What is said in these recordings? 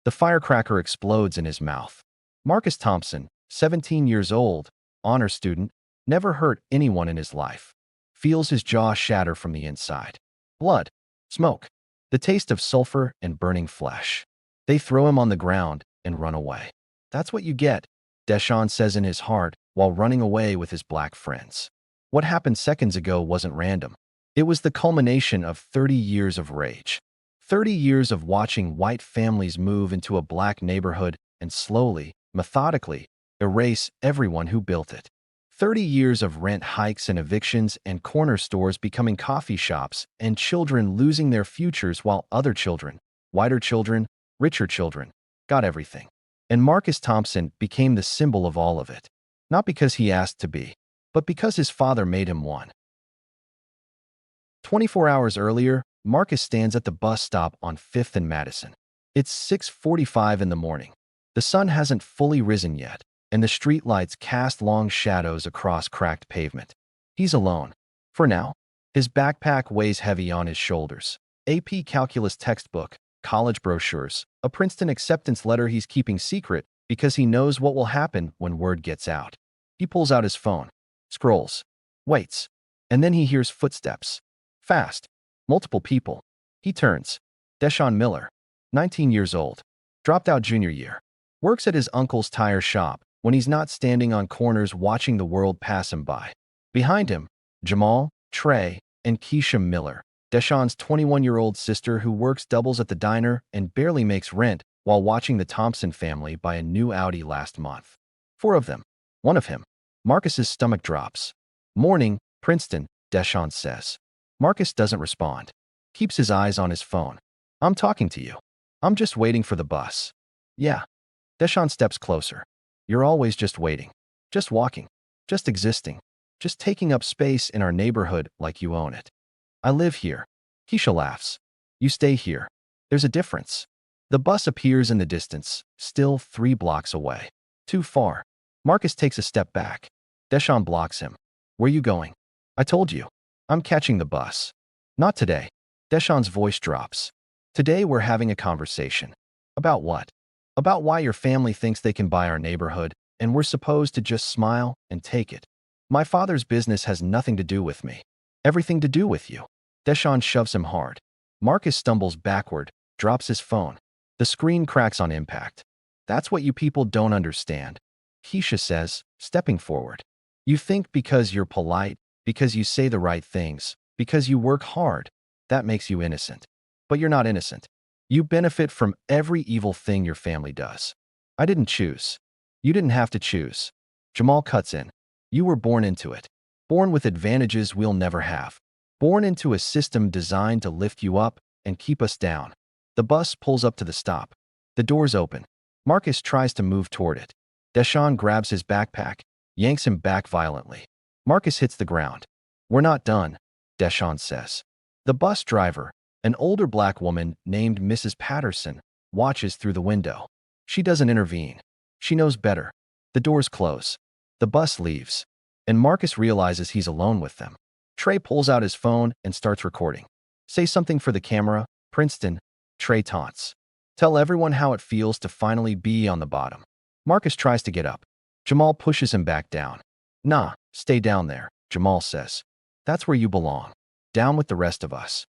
The firecracker explodes in his mouth. Marcus Thompson, 17 years old, honor student, never hurt anyone in his life. Feels his jaw shatter from the inside. Blood. Smoke. The taste of sulfur and burning flesh. They throw him on the ground and run away. That's what you get, Deshawn says in his heart while running away with his black friends. What happened seconds ago wasn't random. It was the culmination of 30 years of rage. 30 years of watching white families move into a black neighborhood and slowly, methodically, erase everyone who built it. 30 years of rent hikes and evictions and corner stores becoming coffee shops and children losing their futures while other children, whiter children, richer children, got everything. And Marcus Thompson became the symbol of all of it. Not because he asked to be, but because his father made him one. 24 hours earlier, Marcus stands at the bus stop on 5th and Madison. It's 6:45 in the morning. The sun hasn't fully risen yet, and the streetlights cast long shadows across cracked pavement. He's alone. For now. His backpack weighs heavy on his shoulders. AP Calculus textbook, college brochures, a Princeton acceptance letter he's keeping secret because he knows what will happen when word gets out. He pulls out his phone, scrolls, waits, and then he hears footsteps. Fast. Multiple people. He turns. Deshawn Miller, 19 years old. Dropped out junior year. Works at his uncle's tire shop when he's not standing on corners watching the world pass him by. Behind him, Jamal, Trey, and Keisha Miller, Deshawn's 21-year-old sister who works doubles at the diner and barely makes rent while watching the Thompson family buy a new Audi last month. 4 of them. One of him. Marcus's stomach drops. Morning, Princeton, Deshawn says. Marcus doesn't respond. Keeps his eyes on his phone. I'm talking to you. I'm just waiting for the bus. Yeah. Deshawn steps closer. You're always just waiting. Just walking. Just existing. Just taking up space in our neighborhood like you own it. I live here. Keisha laughs. You stay here. There's a difference. The bus appears in the distance, still 3 blocks away. Too far. Marcus takes a step back. Deshawn blocks him. Where you going? I told you. I'm catching the bus. Not today. Deshawn's voice drops. Today we're having a conversation. About what? About why your family thinks they can buy our neighborhood, and we're supposed to just smile and take it. My father's business has nothing to do with me. Everything to do with you. Deshawn shoves him hard. Marcus stumbles backward, drops his phone. The screen cracks on impact. That's what you people don't understand. Keisha says, stepping forward. You think because you're polite, because you say the right things, because you work hard, that makes you innocent. But you're not innocent. You benefit from every evil thing your family does. I didn't choose. You didn't have to choose. Jamal cuts in. You were born into it. Born with advantages we'll never have. Born into a system designed to lift you up and keep us down. The bus pulls up to the stop. The doors open. Marcus tries to move toward it. Deshawn grabs his backpack, yanks him back violently. Marcus hits the ground. We're not done, Deshawn says. The bus driver, an older black woman named Mrs. Patterson, watches through the window. She doesn't intervene. She knows better. The doors close. The bus leaves. And Marcus realizes he's alone with them. Trey pulls out his phone and starts recording. Say something for the camera, Princeton, Trey taunts. Tell everyone how it feels to finally be on the bottom. Marcus tries to get up. Jamal pushes him back down. Nah, stay down there, Jamal says. That's where you belong. Down with the rest of us.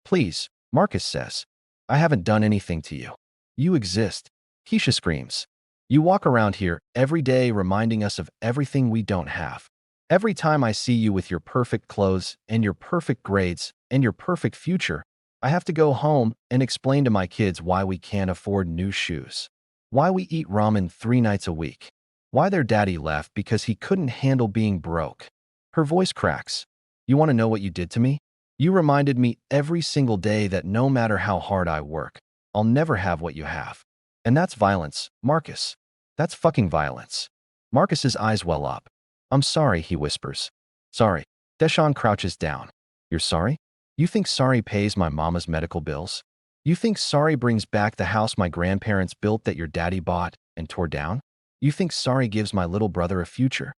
Please, Marcus says. I haven't done anything to you. You exist. Keisha screams. You walk around here every day reminding us of everything we don't have. Every time I see you with your perfect clothes and your perfect grades and your perfect future, I have to go home and explain to my kids why we can't afford new shoes. Why we eat ramen 3 nights a week. Why their daddy left because he couldn't handle being broke. Her voice cracks. You want to know what you did to me? You reminded me every single day that no matter how hard I work, I'll never have what you have. And that's violence, Marcus. That's fucking violence. Marcus's eyes well up. I'm sorry, he whispers. Sorry. Deshawn crouches down. You're sorry? You think sorry pays my mama's medical bills? You think sorry brings back the house my grandparents built that your daddy bought and tore down? You think sorry gives my little brother a future?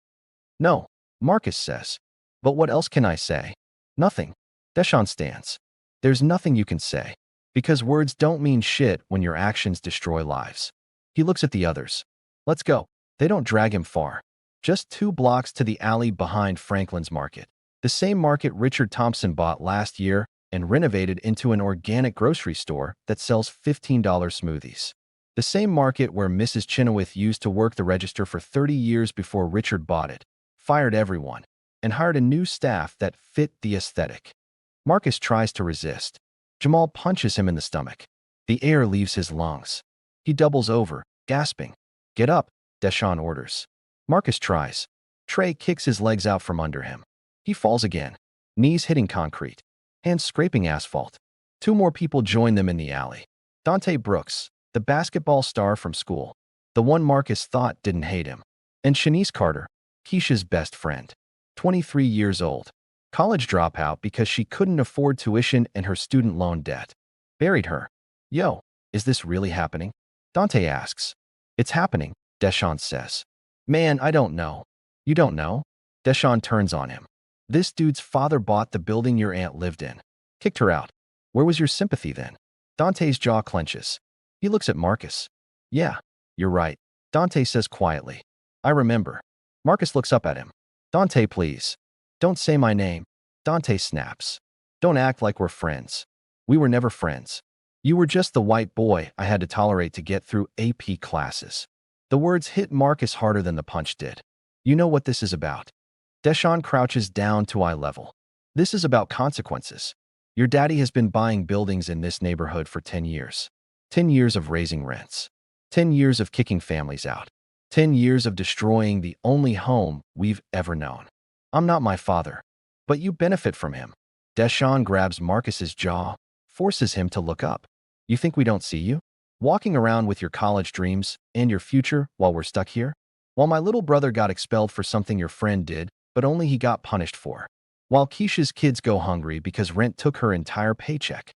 No, Marcus says. But what else can I say? Nothing. Deshawn stands. There's nothing you can say. Because words don't mean shit when your actions destroy lives. He looks at the others. Let's go. They don't drag him far. Just 2 blocks to the alley behind Franklin's Market. The same market Richard Thompson bought last year and renovated into an organic grocery store that sells $15 smoothies. The same market where Mrs. Chenoweth used to work the register for 30 years before Richard bought it, fired everyone, and hired a new staff that fit the aesthetic. Marcus tries to resist. Jamal punches him in the stomach. The air leaves his lungs. He doubles over, gasping. Get up, Deshawn orders. Marcus tries. Trey kicks his legs out from under him. He falls again, knees hitting concrete, hands scraping asphalt. 2 more people join them in the alley. Dante Brooks, the basketball star from school, the one Marcus thought didn't hate him, and Shanice Carter, Keisha's best friend, 23 years old, college dropout because she couldn't afford tuition and her student loan debt. Buried her. Yo, is this really happening? Dante asks. It's happening, Deshawn says. Man, I don't know. You don't know? Deshawn turns on him. This dude's father bought the building your aunt lived in. Kicked her out. Where was your sympathy then? Dante's jaw clenches. He looks at Marcus. Yeah, you're right, Dante says quietly. I remember. Marcus looks up at him. Dante, please. Don't say my name. Dante snaps. Don't act like we're friends. We were never friends. You were just the white boy I had to tolerate to get through AP classes. The words hit Marcus harder than the punch did. You know what this is about. Deshawn crouches down to eye level. This is about consequences. Your daddy has been buying buildings in this neighborhood for 10 years. 10 years of raising rents. 10 years of kicking families out. 10 years of destroying the only home we've ever known. I'm not my father, but you benefit from him. Deshawn grabs Marcus's jaw, forces him to look up. You think we don't see you? Walking around with your college dreams and your future while we're stuck here? While my little brother got expelled for something your friend did, but only he got punished for. While Keisha's kids go hungry because rent took her entire paycheck.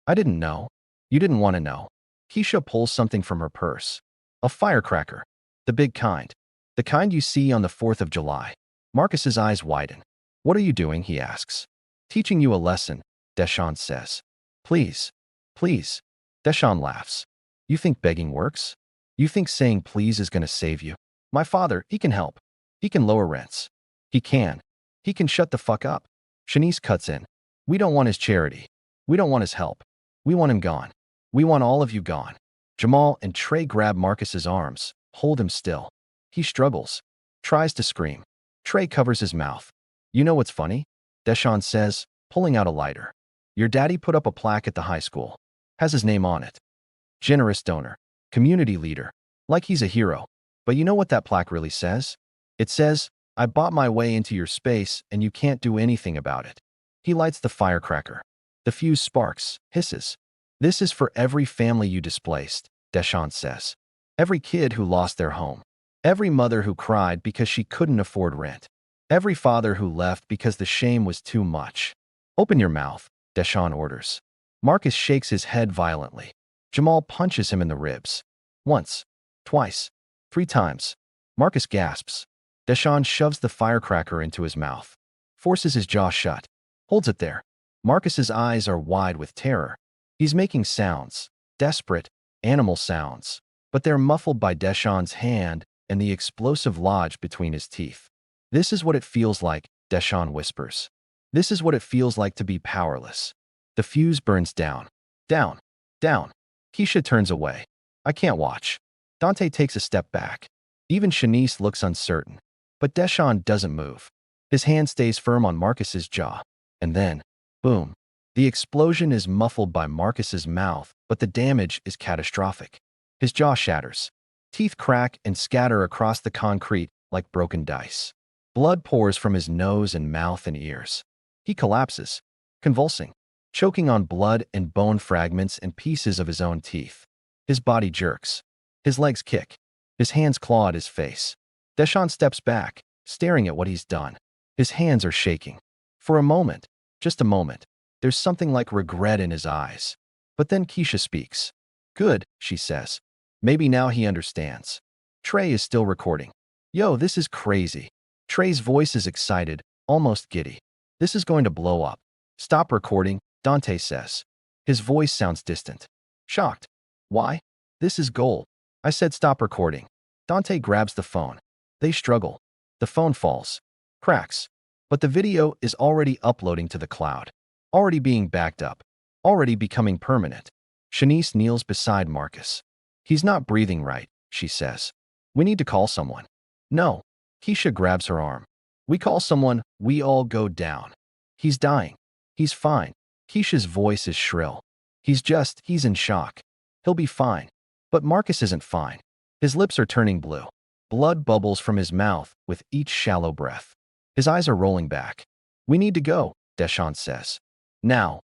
I didn't know. You didn't want to know. Keisha pulls something from her purse. A firecracker. The big kind. The kind you see on the 4th of July. Marcus's eyes widen. What are you doing, he asks. Teaching you a lesson, Deshawn says. Please. Please. Deshawn laughs. You think begging works? You think saying please is going to save you? My father, he can help. He can lower rents. He can. He can shut the fuck up. Shanice cuts in. We don't want his charity. We don't want his help. We want him gone. We want all of you gone. Jamal and Trey grab Marcus's arms, hold him still. He struggles, tries to scream. Trey covers his mouth. You know what's funny? Deshawn says, pulling out a lighter. Your daddy put up a plaque at the high school. Has his name on it. Generous donor. Community leader. Like he's a hero. But you know what that plaque really says? It says, I bought my way into your space and you can't do anything about it. He lights the firecracker. The fuse sparks, hisses. This is for every family you displaced, Deshawn says. Every kid who lost their home. Every mother who cried because she couldn't afford rent. Every father who left because the shame was too much. Open your mouth, Deshawn orders. Marcus shakes his head violently. Jamal punches him in the ribs. Once, twice, 3 times. Marcus gasps. Deshawn shoves the firecracker into his mouth. Forces his jaw shut. Holds it there. Marcus's eyes are wide with terror. He's making sounds, desperate, animal sounds, but they're muffled by Deshawn's hand and the explosive lodge between his teeth. This is what it feels like, Deshawn whispers. This is what it feels like to be powerless. The fuse burns down. Down. Down. Keisha turns away. I can't watch. Dante takes a step back. Even Shanice looks uncertain. But Deshawn doesn't move. His hand stays firm on Marcus's jaw. And then, boom. The explosion is muffled by Marcus's mouth, but the damage is catastrophic. His jaw shatters. Teeth crack and scatter across the concrete like broken dice. Blood pours from his nose and mouth and ears. He collapses, convulsing, choking on blood and bone fragments and pieces of his own teeth. His body jerks. His legs kick. His hands claw at his face. Deshawn steps back, staring at what he's done. His hands are shaking. For a moment, just a moment, there's something like regret in his eyes. But then Keisha speaks. Good, she says. Maybe now he understands. Trey is still recording. Yo, this is crazy. Trey's voice is excited, almost giddy. This is going to blow up. Stop recording, Dante says. His voice sounds distant. Shocked. Why? This is gold. I said stop recording. Dante grabs the phone. They struggle. The phone falls. Cracks. But the video is already uploading to the cloud. Already being backed up. Already becoming permanent. Shanice kneels beside Marcus. He's not breathing right, she says. We need to call someone. No. Keisha grabs her arm. We call someone, we all go down. He's dying. He's fine. Keisha's voice is shrill. He's in shock. He'll be fine. But Marcus isn't fine. His lips are turning blue. Blood bubbles from his mouth with each shallow breath. His eyes are rolling back. We need to go, Deshawn says. Now.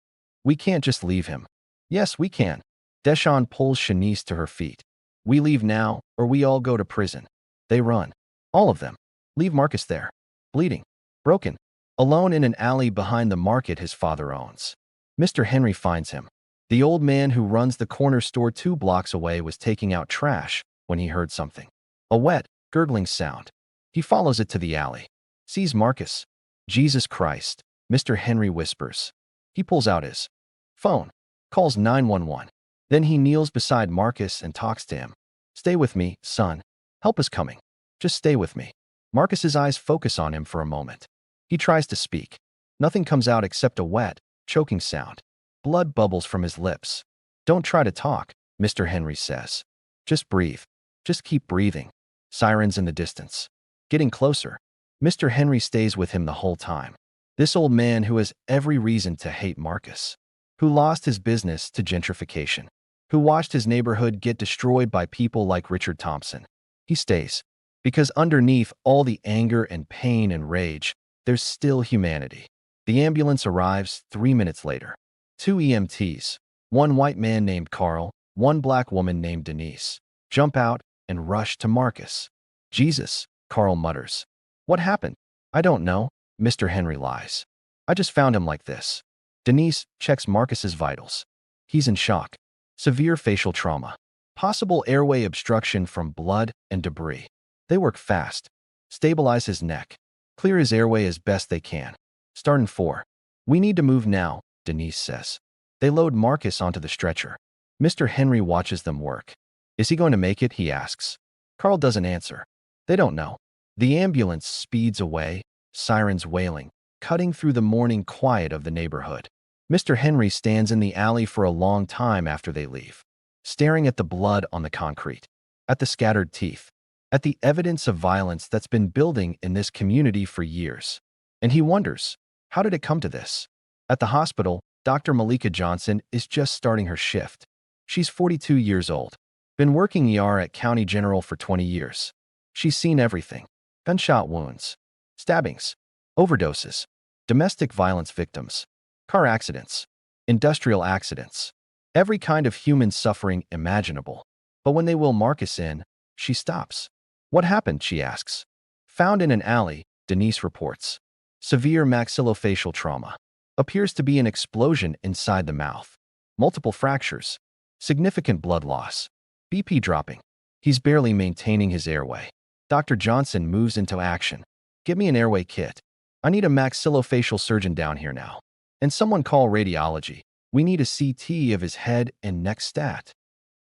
We can't just leave him. Yes, we can. Deshawn pulls Shanice to her feet. We leave now, or we all go to prison. They run. All of them. Leave Marcus there. Bleeding. Broken. Alone in an alley behind the market his father owns. Mr. Henry finds him. The old man who runs the corner store 2 blocks away was taking out trash when he heard something. A wet, gurgling sound. He follows it to the alley. Sees Marcus. Jesus Christ, Mr. Henry whispers. He pulls out his phone. Calls 911. Then he kneels beside Marcus and talks to him. Stay with me, son. Help is coming. Just stay with me. Marcus's eyes focus on him for a moment. He tries to speak. Nothing comes out except a wet, choking sound. Blood bubbles from his lips. Don't try to talk, Mr. Henry says. Just breathe. Just keep breathing. Sirens in the distance. Getting closer. Mr. Henry stays with him the whole time. This old man who has every reason to hate Marcus. Who lost his business to gentrification. Who watched his neighborhood get destroyed by people like Richard Thompson. He stays. Because underneath all the anger and pain and rage, there's still humanity. The ambulance arrives 3 minutes later. 2 EMTs, 1 white man named Carl, 1 black woman named Denise, jump out and rush to Marcus. Jesus, Carl mutters. What happened? I don't know, Mr. Henry lies. I just found him like this. Denise checks Marcus's vitals. He's in shock. Severe facial trauma. Possible airway obstruction from blood and debris. They work fast. Stabilize his neck. Clear his airway as best they can. Start in 4. We need to move now, Denise says. They load Marcus onto the stretcher. Mr. Henry watches them work. Is he going to make it, he asks. Carl doesn't answer. They don't know. The ambulance speeds away, sirens wailing, cutting through the morning quiet of the neighborhood. Mr. Henry stands in the alley for a long time after they leave, staring at the blood on the concrete, at the scattered teeth, at the evidence of violence that's been building in this community for years. And he wonders, how did it come to this? At the hospital, Dr. Malika Johnson is just starting her shift. She's 42 years old, been working ER at County General for 20 years. She's seen everything. Gunshot wounds, stabbings, overdoses, domestic violence victims, car accidents, industrial accidents, every kind of human suffering imaginable. But when they wheel Marcus in, she stops. What happened, she asks. Found in an alley, Denise reports. Severe maxillofacial trauma. Appears to be an explosion inside the mouth. Multiple fractures. Significant blood loss. BP dropping. He's barely maintaining his airway. Dr. Johnson moves into action. Get me an airway kit. I need a maxillofacial surgeon down here now. And someone call radiology. We need a CT of his head and neck stat.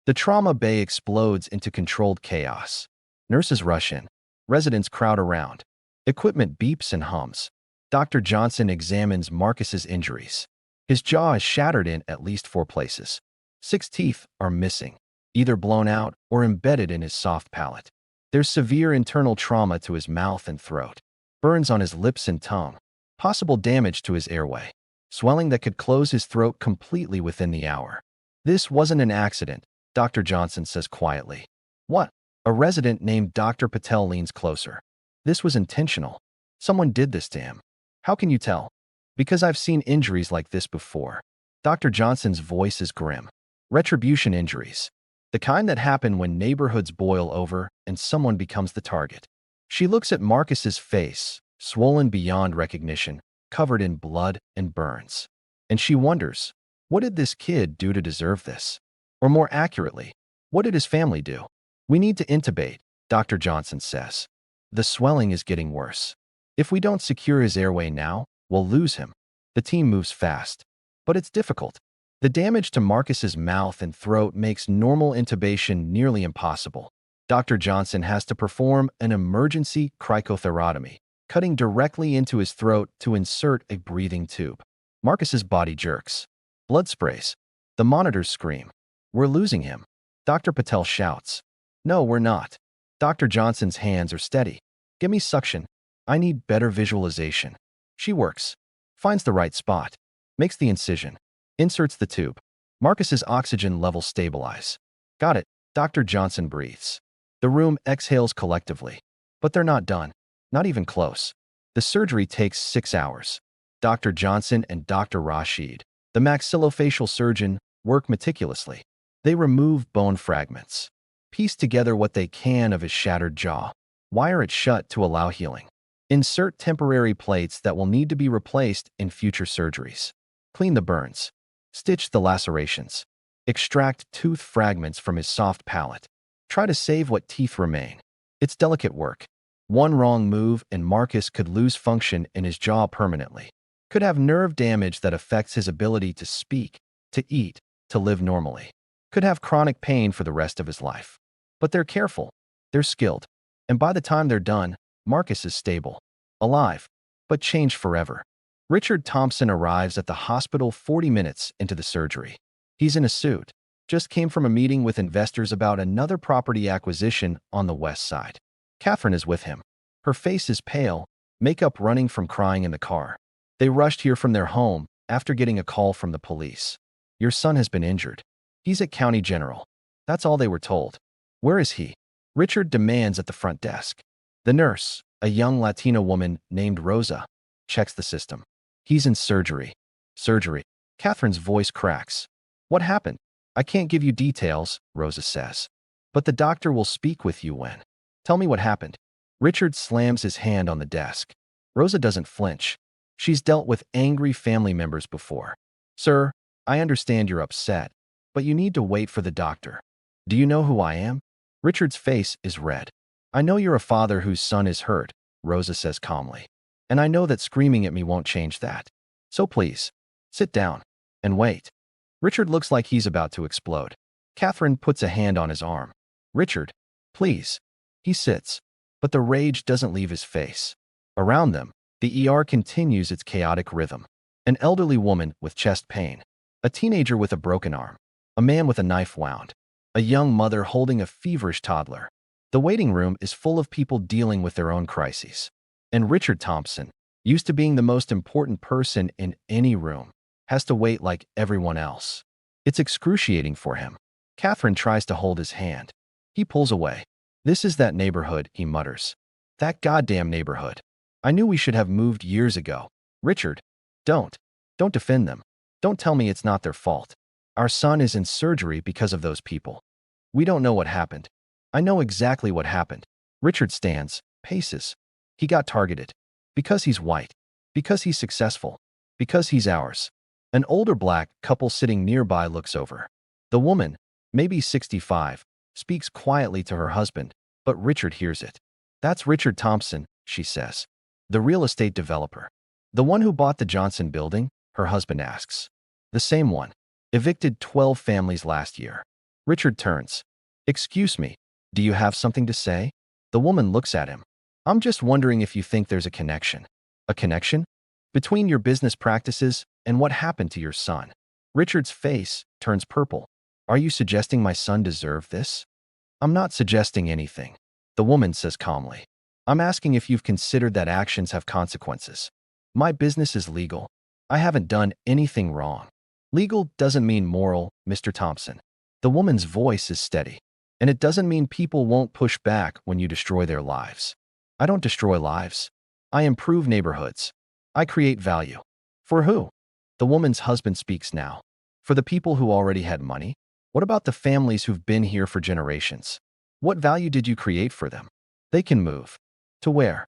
The trauma bay explodes into controlled chaos. Nurses rush in. Residents crowd around. Equipment beeps and hums. Dr. Johnson examines Marcus's injuries. His jaw is shattered in at least 4 places. 6 teeth are missing, either blown out or embedded in his soft palate. There's severe internal trauma to his mouth and throat. Burns on his lips and tongue. Possible damage to his airway. Swelling that could close his throat completely within the hour. This wasn't an accident, Dr. Johnson says quietly. What? A resident named Dr. Patel leans closer. This was intentional. Someone did this to him. How can you tell? Because I've seen injuries like this before. Dr. Johnson's voice is grim. Retribution injuries. The kind that happen when neighborhoods boil over and someone becomes the target. She looks at Marcus's face, swollen beyond recognition, covered in blood and burns. And she wonders, what did this kid do to deserve this? Or more accurately, what did his family do? We need to intubate, Dr. Johnson says. The swelling is getting worse. If we don't secure his airway now, we'll lose him. The team moves fast. But it's difficult. The damage to Marcus's mouth and throat makes normal intubation nearly impossible. Dr. Johnson has to perform an emergency cricothyrotomy, cutting directly into his throat to insert a breathing tube. Marcus's body jerks. Blood sprays. The monitors scream. "We're losing him." Dr. Patel shouts. "No, we're not." Dr. Johnson's hands are steady. "Give me suction. I need better visualization." She works. Finds the right spot. Makes the incision. Inserts the tube. Marcus's oxygen levels stabilize. "Got it." Dr. Johnson breathes. The room exhales collectively. But they're not done. Not even close. The surgery takes 6 hours. Dr. Johnson and Dr. Rashid, the maxillofacial surgeon, work meticulously. They remove bone fragments. Piece together what they can of his shattered jaw. Wire it shut to allow healing. Insert temporary plates that will need to be replaced in future surgeries. Clean the burns. Stitch the lacerations. Extract tooth fragments from his soft palate. Try to save what teeth remain. It's delicate work. One wrong move and Marcus could lose function in his jaw permanently. Could have nerve damage that affects his ability to speak, to eat, to live normally. Could have chronic pain for the rest of his life. But they're careful. They're skilled. And by the time they're done, Marcus is stable. Alive. But changed forever. Richard Thompson arrives at the hospital 40 minutes into the surgery. He's in a suit. Just came from a meeting with investors about another property acquisition on the west side. Catherine is with him. Her face is pale, makeup running from crying in the car. They rushed here from their home after getting a call from the police. "Your son has been injured. He's at County General." That's all they were told. "Where is he?" Richard demands at the front desk. The nurse, a young Latina woman named Rosa, checks the system. "He's in surgery." "Surgery." Catherine's voice cracks. "What happened?" "I can't give you details," Rosa says. "But the doctor will speak with you when." "Tell me what happened." Richard slams his hand on the desk. Rosa doesn't flinch. She's dealt with angry family members before. "Sir, I understand you're upset, but you need to wait for the doctor." "Do you know who I am?" Richard's face is red. "I know you're a father whose son is hurt," Rosa says calmly. "And I know that screaming at me won't change that. So please, sit down and wait." Richard looks like he's about to explode. Catherine puts a hand on his arm. "Richard, please." He sits, but the rage doesn't leave his face. Around them, the ER continues its chaotic rhythm. An elderly woman with chest pain. A teenager with a broken arm. A man with a knife wound. A young mother holding a feverish toddler. The waiting room is full of people dealing with their own crises. And Richard Thompson, used to being the most important person in any room, has to wait like everyone else. It's excruciating for him. Catherine tries to hold his hand. He pulls away. "This is that neighborhood," he mutters. "That goddamn neighborhood. I knew we should have moved years ago." "Richard, don't defend them. Don't tell me it's not their fault. Our son is in surgery because of those people. We don't know what happened." "I know exactly what happened." Richard stands, paces. "He got targeted. Because he's white. Because he's successful. Because he's ours." An older black couple sitting nearby looks over. The woman, maybe 65, speaks quietly to her husband, but Richard hears it. "That's Richard Thompson," she says. "The real estate developer." "The one who bought the Johnson building?" her husband asks. "The same one. Evicted 12 families last year." Richard turns. "Excuse me, do you have something to say?" The woman looks at him. "I'm just wondering if you think there's a connection." "A connection? Between your business practices and what happened to your son?" Richard's face turns purple. "Are you suggesting my son deserved this?" "I'm not suggesting anything," the woman says calmly. "I'm asking if you've considered that actions have consequences. My business is legal. I haven't done anything wrong." "Legal doesn't mean moral, Mr. Thompson." The woman's voice is steady. "And it doesn't mean people won't push back when you destroy their lives." "I don't destroy lives. I improve neighborhoods. I create value." "For who?" The woman's husband speaks now. "For the people who already had money? What about the families who've been here for generations? What value did you create for them? They can move." "To where?"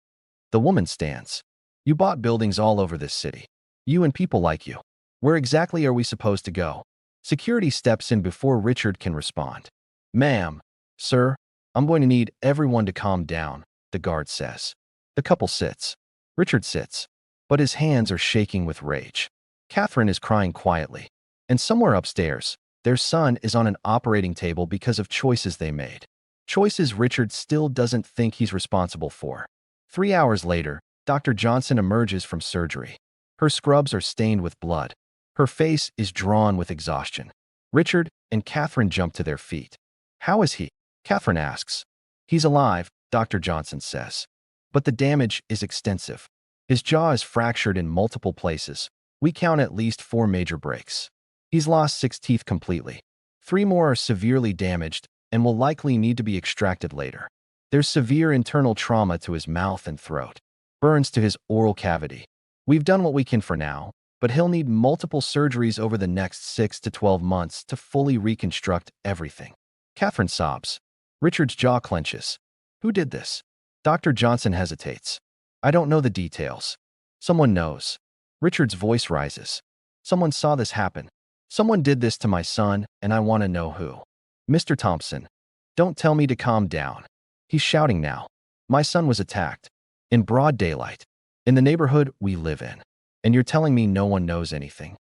The woman stands. "You bought buildings all over this city. You and people like you. Where exactly are we supposed to go?" Security steps in before Richard can respond. "Ma'am, sir, I'm going to need everyone to calm down," the guard says. The couple sits. Richard sits, but his hands are shaking with rage. Catherine is crying quietly. And somewhere upstairs, their son is on an operating table because of choices they made. Choices Richard still doesn't think he's responsible for. 3 hours later, Dr. Johnson emerges from surgery. Her scrubs are stained with blood. Her face is drawn with exhaustion. Richard and Catherine jump to their feet. "How is he?" Catherine asks. "He's alive," Dr. Johnson says. "But the damage is extensive. His jaw is fractured in multiple places. We count at least 4 major breaks. He's lost 6 teeth completely. 3 more are severely damaged and will likely need to be extracted later. There's severe internal trauma to his mouth and throat. Burns to his oral cavity. We've done what we can for now, but he'll need multiple surgeries over the next 6 to 12 months to fully reconstruct everything." Catherine sobs. Richard's jaw clenches. "Who did this?" Dr. Johnson hesitates. "I don't know the details. Someone knows." Richard's voice rises. "Someone saw this happen. Someone did this to my son, and I want to know who." "Mr. Thompson, don't tell me to calm down." He's shouting now. "My son was attacked. In broad daylight. In the neighborhood we live in. And you're telling me no one knows anything?"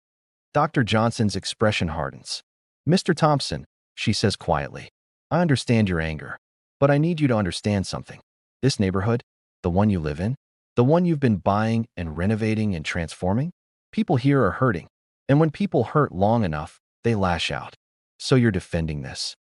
Dr. Johnson's expression hardens. "Mr. Thompson," she says quietly, "I understand your anger. But I need you to understand something. This neighborhood, the one you live in, the one you've been buying and renovating and transforming, people here are hurting. And when people hurt long enough, they lash out. So you're defending this?"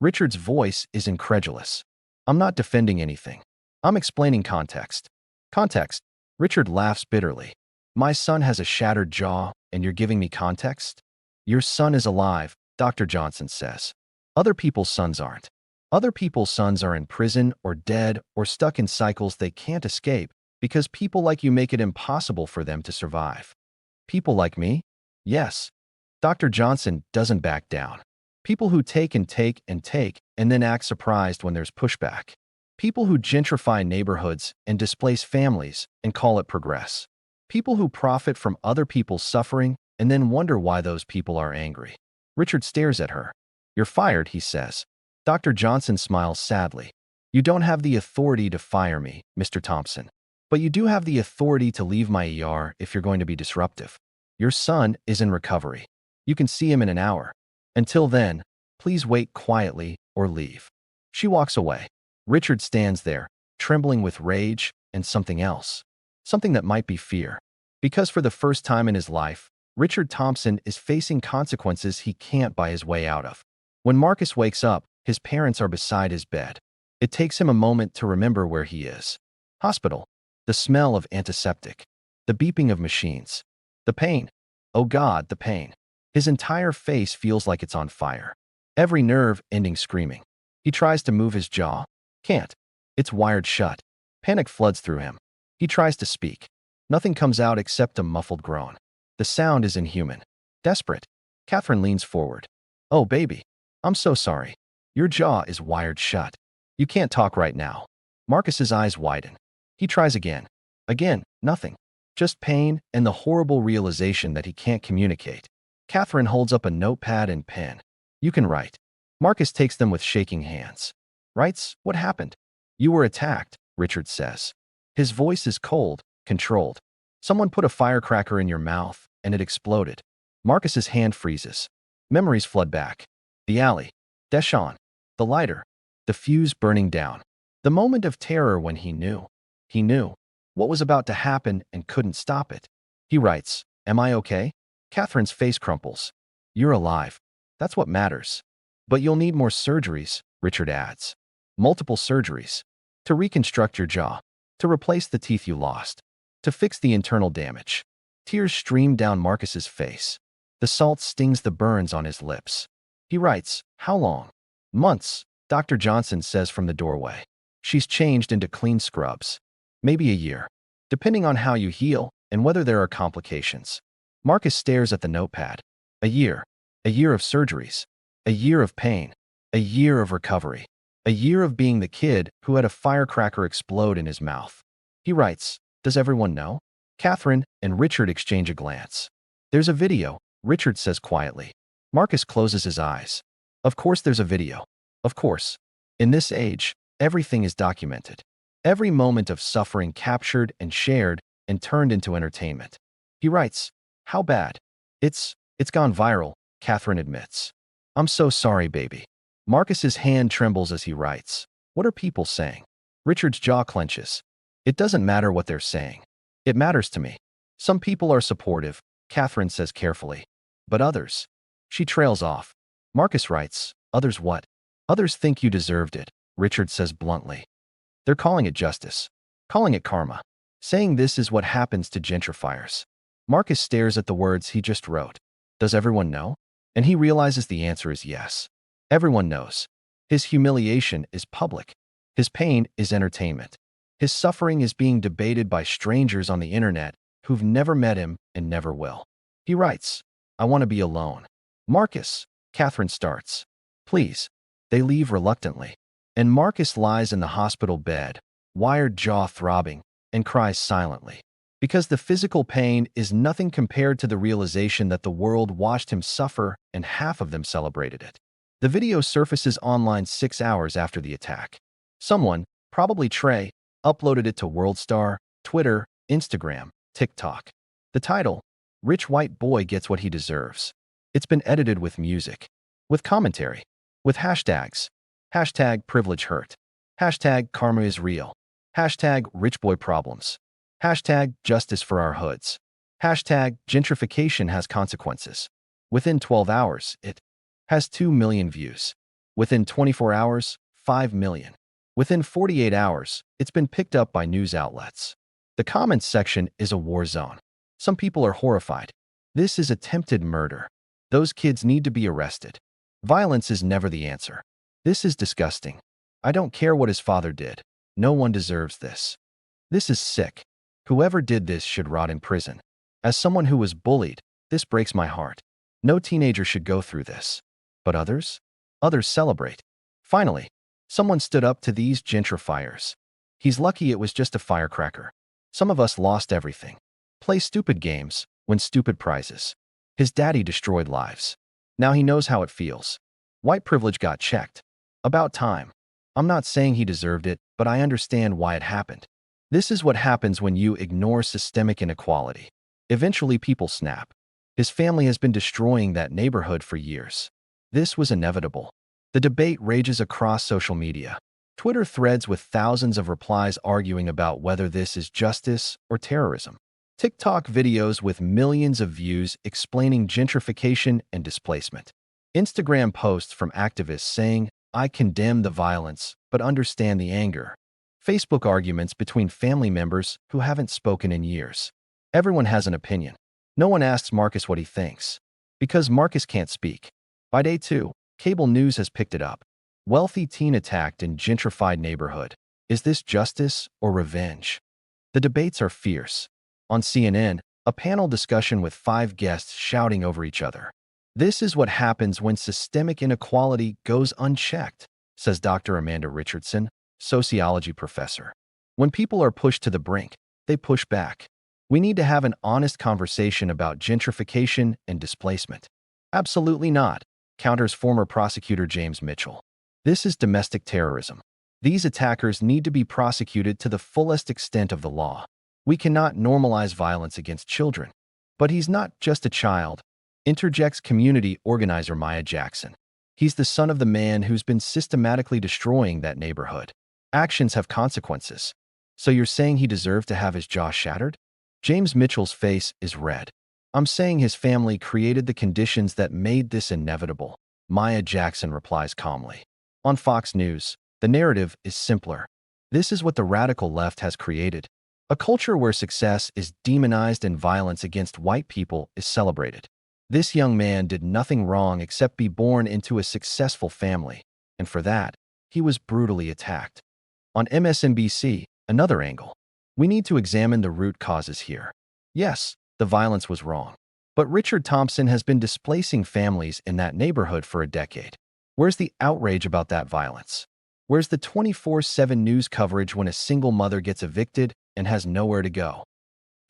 Richard's voice is incredulous. "I'm not defending anything. I'm explaining context." "Context?" Richard laughs bitterly. "My son has a shattered jaw, and you're giving me context?" "Your son is alive," Dr. Johnson says. "Other people's sons aren't. Other people's sons are in prison or dead or stuck in cycles they can't escape because people like you make it impossible for them to survive." "People like me?" "Yes." Dr. Johnson doesn't back down. "People who take and take and take and then act surprised when there's pushback. People who gentrify neighborhoods and displace families and call it progress. People who profit from other people's suffering and then wonder why those people are angry." Richard stares at her. "You're fired," he says. Dr. Johnson smiles sadly. "You don't have the authority to fire me, Mr. Thompson. But you do have the authority to leave my ER if you're going to be disruptive. Your son is in recovery. You can see him in an hour. Until then, please wait quietly or leave." She walks away. Richard stands there, trembling with rage and something else. Something that might be fear. Because for the first time in his life, Richard Thompson is facing consequences he can't buy his way out of. When Marcus wakes up, his parents are beside his bed. It takes him a moment to remember where he is. Hospital. The smell of antiseptic. The beeping of machines. The pain. Oh God, the pain. His entire face feels like it's on fire. Every nerve ending screaming. He tries to move his jaw. Can't. It's wired shut. Panic floods through him. He tries to speak. Nothing comes out except a muffled groan. The sound is inhuman. Desperate. Catherine leans forward. "Oh, baby. I'm so sorry. Your jaw is wired shut. You can't talk right now." Marcus's eyes widen. He tries again. Again, nothing. Just pain and the horrible realization that he can't communicate. Catherine holds up a notepad and pen. "You can write." Marcus takes them with shaking hands. Writes, "What happened?" "You were attacked," Richard says. His voice is cold, controlled. "Someone put a firecracker in your mouth, and it exploded." Marcus's hand freezes. Memories flood back. The alley. Deshawn. The lighter. The fuse burning down. The moment of terror when he knew. He knew what was about to happen and couldn't stop it. He writes, "Am I okay?" Catherine's face crumples. "You're alive. That's what matters. But you'll need more surgeries," Richard adds. "Multiple surgeries. To reconstruct your jaw. To replace the teeth you lost. To fix the internal damage." Tears stream down Marcus's face. The salt stings the burns on his lips. He writes, "How long?" "Months," Dr. Johnson says from the doorway. "She's changed into clean scrubs. Maybe a year. Depending on how you heal and whether there are complications." Marcus stares at the notepad. A year. A year of surgeries. A year of pain. A year of recovery. A year of being the kid who had a firecracker explode in his mouth. He writes, "Does everyone know?" Catherine and Richard exchange a glance. "There's a video," Richard says quietly. Marcus closes his eyes. "Of course there's a video. Of course. In this age, everything is documented. Every moment of suffering captured and shared and turned into entertainment." He writes, "How bad?" It's gone viral," Catherine admits. I'm so sorry, baby. Marcus's hand trembles as he writes. What are people saying? Richard's jaw clenches. It doesn't matter what they're saying. It matters to me. Some people are supportive, Catherine says carefully. But others. She trails off. Marcus writes, others what? Others think you deserved it, Richard says bluntly. They're calling it justice. Calling it karma. Saying this is what happens to gentrifiers. Marcus stares at the words he just wrote. Does everyone know? And he realizes the answer is yes. Everyone knows. His humiliation is public. His pain is entertainment. His suffering is being debated by strangers on the internet who've never met him and never will. He writes, I want to be alone. Marcus, Catherine starts. Please. They leave reluctantly. And Marcus lies in the hospital bed, wired jaw throbbing, and cries silently. Because the physical pain is nothing compared to the realization that the world watched him suffer and half of them celebrated it. The video surfaces online 6 hours after the attack. Someone, probably Trey, uploaded it to WorldStar, Twitter, Instagram, TikTok. The title, Rich White Boy Gets What He Deserves. It's been edited with music, with commentary, with hashtags. Hashtag privilege hurt. Hashtag karma is real. Hashtag rich boy problems. Hashtag justice for our hoods. Hashtag gentrification has consequences. Within 12 hours, it has 2 million views. Within 24 hours, 5 million. Within 48 hours, it's been picked up by news outlets. The comments section is a war zone. Some people are horrified. This is attempted murder. Those kids need to be arrested. Violence is never the answer. This is disgusting. I don't care what his father did. No one deserves this. This is sick. Whoever did this should rot in prison. As someone who was bullied, this breaks my heart. No teenager should go through this. But others? Others celebrate. Finally, someone stood up to these gentrifiers. He's lucky it was just a firecracker. Some of us lost everything. Play stupid games, win stupid prizes. His daddy destroyed lives. Now he knows how it feels. White privilege got checked. About time. I'm not saying he deserved it, but I understand why it happened. This is what happens when you ignore systemic inequality. Eventually people snap. His family has been destroying that neighborhood for years. This was inevitable. The debate rages across social media. Twitter threads with thousands of replies arguing about whether this is justice or terrorism. TikTok videos with millions of views explaining gentrification and displacement. Instagram posts from activists saying, I condemn the violence, but understand the anger. Facebook arguments between family members who haven't spoken in years. Everyone has an opinion. No one asks Marcus what he thinks. Because Marcus can't speak. By day 2, cable news has picked it up. Wealthy teen attacked in gentrified neighborhood. Is this justice or revenge? The debates are fierce. On CNN, a panel discussion with 5 guests shouting over each other. This is what happens when systemic inequality goes unchecked, says Dr. Amanda Richardson, sociology professor. When people are pushed to the brink, they push back. We need to have an honest conversation about gentrification and displacement. Absolutely not, counters former prosecutor James Mitchell. This is domestic terrorism. These attackers need to be prosecuted to the fullest extent of the law. We cannot normalize violence against children. But he's not just a child, interjects community organizer Maya Jackson. He's the son of the man who's been systematically destroying that neighborhood. Actions have consequences. So you're saying he deserved to have his jaw shattered? James Mitchell's face is red. I'm saying his family created the conditions that made this inevitable, Maya Jackson replies calmly. On Fox News, the narrative is simpler. This is what the radical left has created. A culture where success is demonized and violence against white people is celebrated. This young man did nothing wrong except be born into a successful family, and for that, he was brutally attacked. On MSNBC, another angle. We need to examine the root causes here. Yes, the violence was wrong. But Richard Thompson has been displacing families in that neighborhood for a decade. Where's the outrage about that violence? Where's the 24/7 news coverage when a single mother gets evicted and has nowhere to go?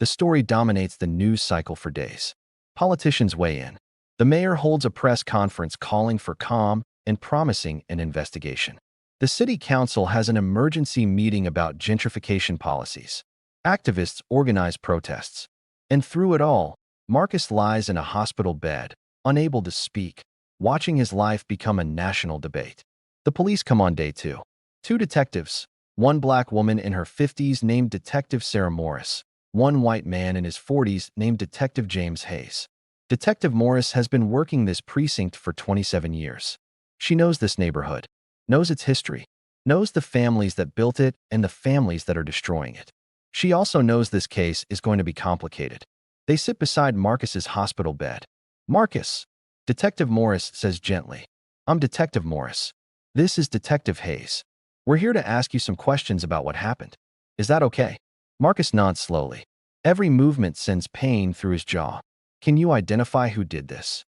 The story dominates the news cycle for days. Politicians weigh in. The mayor holds a press conference calling for calm and promising an investigation. The city council has an emergency meeting about gentrification policies. Activists organize protests. And through it all, Marcus lies in a hospital bed, unable to speak, watching his life become a national debate. The police come on day 2. Two detectives, one black woman in her 50s named Detective Sarah Morris, one white man in his 40s named Detective James Hayes. Detective Morris has been working this precinct for 27 years. She knows this neighborhood, knows its history, knows the families that built it and the families that are destroying it. She also knows this case is going to be complicated. They sit beside Marcus's hospital bed. "Marcus," Detective Morris says gently. "I'm Detective Morris. This is Detective Hayes. We're here to ask you some questions about what happened. Is that okay?" Marcus nods slowly. Every movement sends pain through his jaw. "Can you identify who did this?"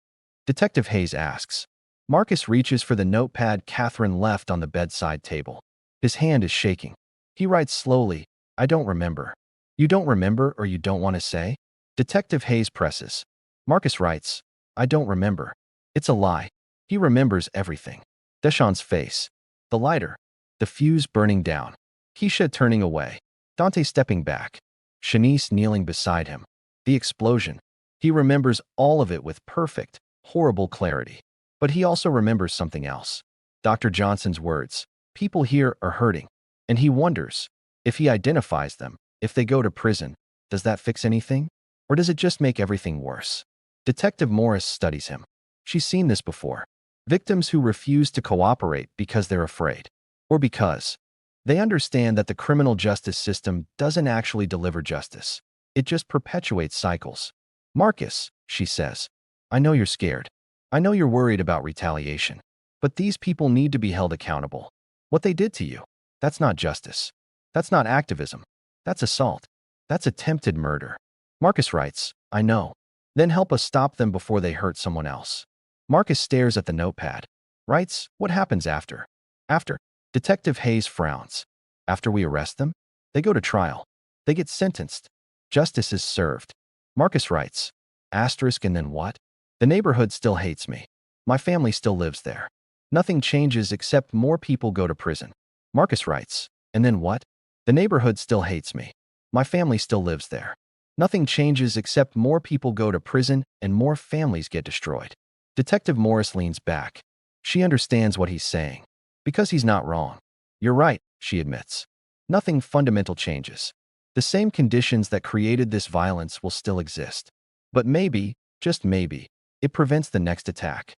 Detective Hayes asks. Marcus reaches for the notepad Catherine left on the bedside table. His hand is shaking. He writes slowly, "I don't remember." "You don't remember or you don't want to say?" Detective Hayes presses. Marcus writes, "I don't remember." It's a lie. He remembers everything. Deshawn's face. The lighter. The fuse burning down. Keisha turning away. Dante stepping back. Shanice kneeling beside him. The explosion. He remembers all of it with perfect, horrible clarity. But he also remembers something else. Dr. Johnson's words. People here are hurting. And he wonders, if he identifies them, if they go to prison, does that fix anything? Or does it just make everything worse? Detective Morris studies him. She's seen this before. Victims who refuse to cooperate because they're afraid. Or because they understand that the criminal justice system doesn't actually deliver justice. It just perpetuates cycles. "Marcus," she says, "I know you're scared. I know you're worried about retaliation. But these people need to be held accountable. What they did to you, that's not justice. That's not activism. That's assault. That's attempted murder." Marcus writes, "I know. Then help us stop them before they hurt someone else." Marcus stares at the notepad. Writes, "What happens after?" "After?" Detective Hayes frowns. "After we arrest them? They go to trial. They get sentenced. Justice is served." Marcus writes, "Asterisk and then what?" "The neighborhood still hates me. My family still lives there. Nothing changes except more people go to prison." Marcus writes, "And then what?" "The neighborhood still hates me. My family still lives there. Nothing changes except more people go to prison and more families get destroyed." Detective Morris leans back. She understands what he's saying. Because he's not wrong. "You're right," she admits. "Nothing fundamental changes. The same conditions that created this violence will still exist. But maybe, just maybe, it prevents the next attack."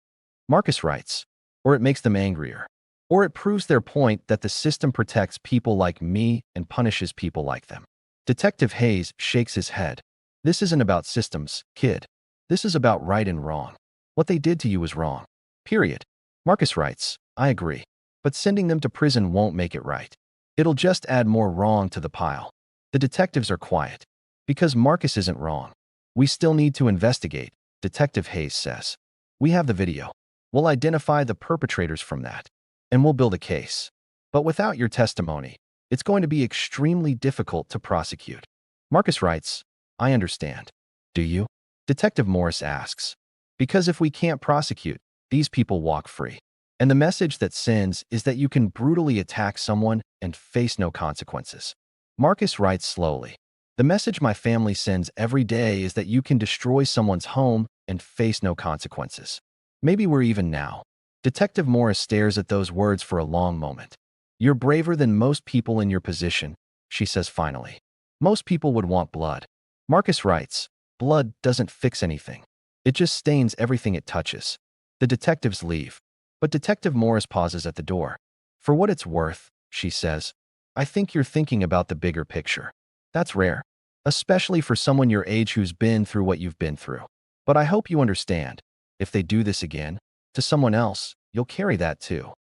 Marcus writes, "Or it makes them angrier. Or it proves their point that the system protects people like me and punishes people like them." Detective Hayes shakes his head. "This isn't about systems, kid. This is about right and wrong. What they did to you was wrong. Period." Marcus writes, "I agree. But sending them to prison won't make it right. It'll just add more wrong to the pile." The detectives are quiet. Because Marcus isn't wrong. "We still need to investigate," Detective Hayes says. "We have the video. We'll identify the perpetrators from that. And we'll build a case. But without your testimony, it's going to be extremely difficult to prosecute." Marcus writes, "I understand." "Do you?" Detective Morris asks. "Because if we can't prosecute, these people walk free. And the message that sends is that you can brutally attack someone and face no consequences." Marcus writes slowly. "The message my family sends every day is that you can destroy someone's home and face no consequences. Maybe we're even now." Detective Morris stares at those words for a long moment. "You're braver than most people in your position," she says finally. "Most people would want blood." Marcus writes, "Blood doesn't fix anything. It just stains everything it touches." The detectives leave. But Detective Morris pauses at the door. "For what it's worth," she says, "I think you're thinking about the bigger picture. That's rare, especially for someone your age who's been through what you've been through. But I hope you understand, if they do this again, to someone else, you'll carry that too."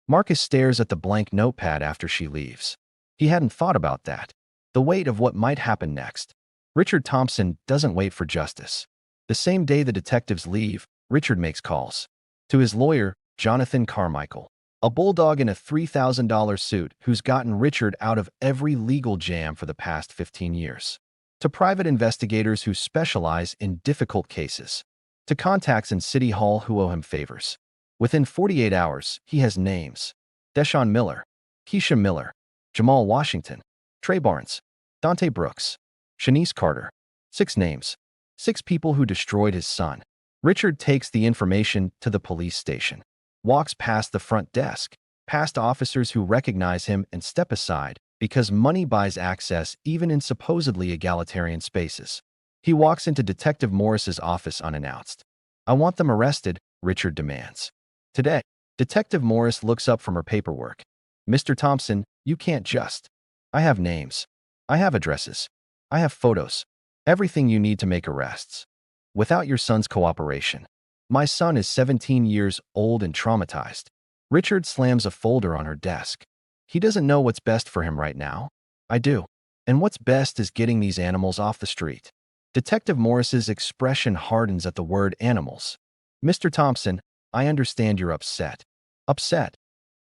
Marcus stares at the blank notepad after she leaves. He hadn't thought about that. The weight of what might happen next. Richard Thompson doesn't wait for justice. The same day the detectives leave, Richard makes calls. To his lawyer, Jonathan Carmichael, a bulldog in a $3,000 suit who's gotten Richard out of every legal jam for the past 15 years. To private investigators who specialize in difficult cases. To contacts in City Hall who owe him favors. Within 48 hours, he has names. Deshawn Miller, Keisha Miller, Jamal Washington, Trey Barnes, Dante Brooks, Shanice Carter. 6 names. 6 people who destroyed his son. Richard takes the information to the police station, walks past the front desk, past officers who recognize him and step aside because money buys access even in supposedly egalitarian spaces. He walks into Detective Morris's office unannounced. "I want them arrested," Richard demands. "Today." Detective Morris looks up from her paperwork. "Mr. Thompson, you can't just. I have names. I have addresses. I have photos. Everything you need to make arrests. Without your son's cooperation. My son is 17 years old and traumatized." Richard slams a folder on her desk. "He doesn't know what's best for him right now. I do. And what's best is getting these animals off the street." Detective Morris's expression hardens at the word animals. "Mr. Thompson, I understand you're upset." "Upset?"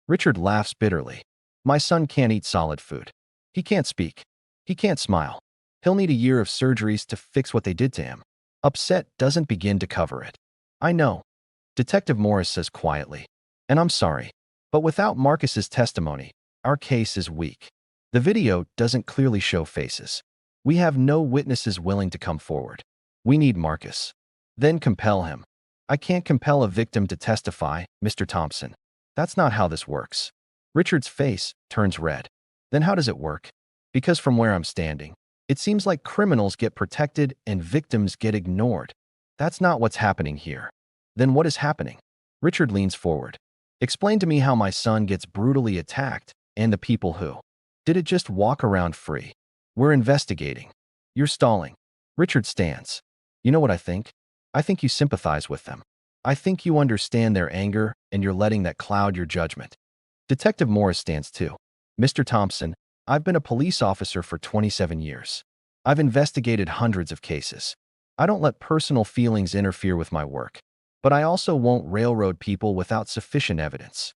Richard laughs bitterly. "My son can't eat solid food. He can't speak. He can't smile. He'll need a year of surgeries to fix what they did to him. Upset doesn't begin to cover it." "I know," Detective Morris says quietly. "And I'm sorry. But without Marcus's testimony, our case is weak. The video doesn't clearly show faces. We have no witnesses willing to come forward. We need Marcus. Then compel him." "I can't compel a victim to testify, Mr. Thompson. That's not how this works." Richard's face turns red. "Then how does it work?" "Because from where I'm standing, it seems like criminals get protected and victims get ignored. That's not what's happening here." "Then what is happening?" Richard leans forward. "Explain to me how my son gets brutally attacked and the people who. Did it just walk around free? We're investigating." "You're stalling." Richard stands. "You know what I think? I think you sympathize with them. I think you understand their anger and you're letting that cloud your judgment." Detective Morris stands too. "Mr. Thompson, I've been a police officer for 27 years. I've investigated hundreds of cases. I don't let personal feelings interfere with my work. But I also won't railroad people without sufficient evidence.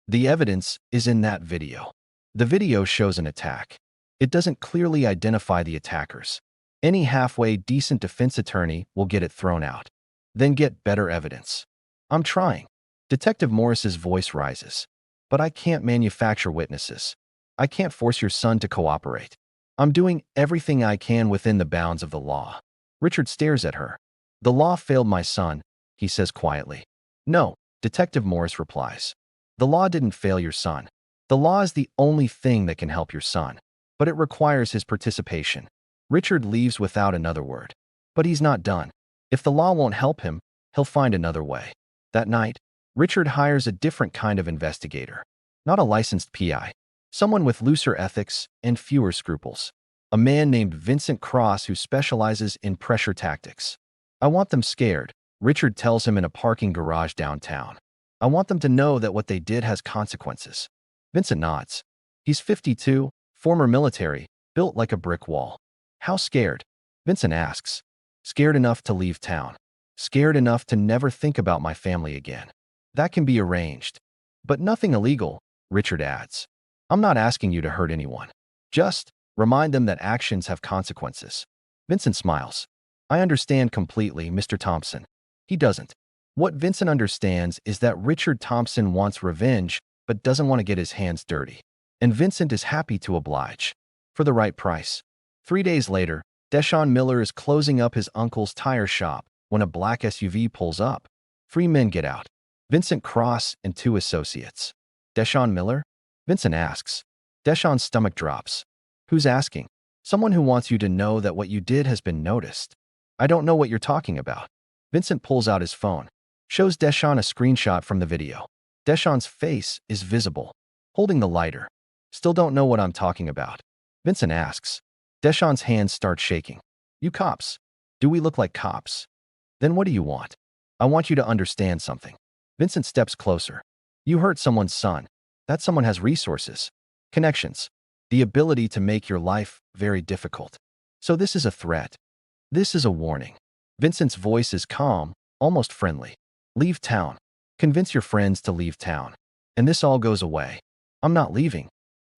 The evidence is in that video. The video shows an attack. It doesn't clearly identify the attackers. Any halfway decent defense attorney will get it thrown out. Then get better evidence." "I'm trying." Detective Morris's voice rises. "But I can't manufacture witnesses. I can't force your son to cooperate. I'm doing everything I can within the bounds of the law." Richard stares at her. "The law failed my son," he says quietly. "No," Detective Morris replies. "The law didn't fail your son. The law is the only thing that can help your son. But it requires his participation." Richard leaves without another word. But he's not done. If the law won't help him, he'll find another way. That night, Richard hires a different kind of investigator. Not a licensed PI. Someone with looser ethics and fewer scruples. A man named Vincent Cross who specializes in pressure tactics. "I want them scared," Richard tells him in a parking garage downtown. "I want them to know that what they did has consequences." Vincent nods. He's 52, former military, built like a brick wall. "How scared?" Vincent asks. "Scared enough to leave town. Scared enough to never think about my family again." "That can be arranged." "But nothing illegal," Richard adds. "I'm not asking you to hurt anyone. Just remind them that actions have consequences." Vincent smiles. "I understand completely, Mr. Thompson." He doesn't. What Vincent understands is that Richard Thompson wants revenge but doesn't want to get his hands dirty. And Vincent is happy to oblige. For the right price. 3 days later, Deshaun Miller is closing up his uncle's tire shop when a black SUV pulls up. 3 men get out. Vincent Cross and 2 associates. "Deshaun Miller?" Vincent asks. Deshaun's stomach drops. "Who's asking?" "Someone who wants you to know that what you did has been noticed." "I don't know what you're talking about." Vincent pulls out his phone. Shows Deshaun a screenshot from the video. Deshaun's face is visible. Holding the lighter. "Still don't know what I'm talking about." Vincent asks. Deshaun's hands start shaking. "You cops. Do we look like cops?" "Then what do you want?" "I want you to understand something." Vincent steps closer. "You hurt someone's son. That someone has resources, connections, the ability to make your life very difficult. So this is a threat. This is a warning." Vincent's voice is calm, almost friendly. "Leave town. Convince your friends to leave town. And this all goes away." "I'm not leaving."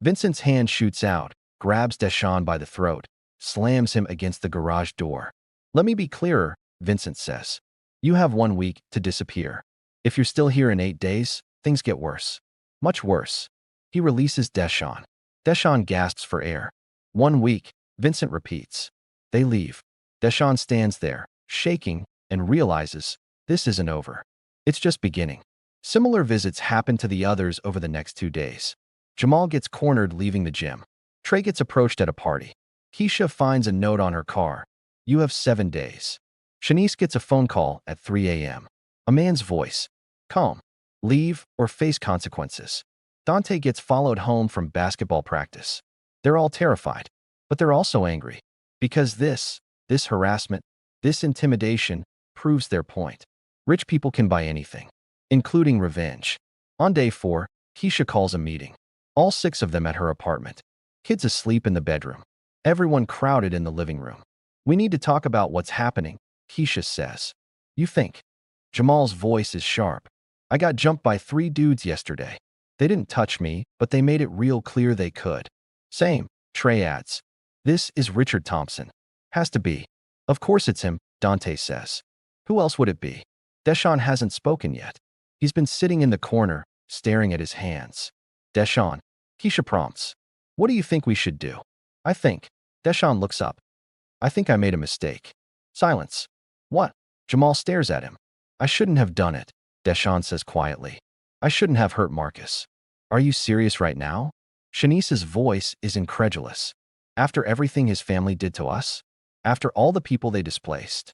Vincent's hand shoots out, grabs Deshaun by the throat, slams him against the garage door. "Let me be clearer," Vincent says. "You have 1 week to disappear. If you're still here in 8 days, things get worse. Much worse." He releases Deshaun. Deshaun gasps for air. 1 week, Vincent repeats. They leave. Deshaun stands there, shaking, and realizes This isn't over. It's just beginning. Similar visits happen to the others over the next 2 days. Jamal gets cornered leaving the gym. Trey gets approached at a party. Keisha finds a note on her car. You have 7 days. Shanice gets a phone call at 3 a.m. A man's voice. Calm. Leave or face consequences. Dante gets followed home from basketball practice. They're all terrified, but they're also angry. Because this harassment, this intimidation proves their point. Rich people can buy anything, including revenge. On day 4, Keisha calls a meeting. All 6 of them at her apartment. Kids asleep in the bedroom. Everyone crowded in the living room. We need to talk about what's happening, Keisha says. You think? Jamal's voice is sharp. I got jumped by 3 dudes yesterday. They didn't touch me, but they made it real clear they could. Same, Trey adds. This is Richard Thompson. Has to be. Of course it's him, Dante says. Who else would it be? Deshaun hasn't spoken yet. He's been sitting in the corner, staring at his hands. Deshaun. Keisha prompts. What do you think we should do? I think. Deshaun looks up. I think I made a mistake. Silence. What? Jamal stares at him. I shouldn't have done it, Deshaun says quietly. I shouldn't have hurt Marcus. Are you serious right now? Shanice's voice is incredulous. After everything his family did to us? After all the people they displaced?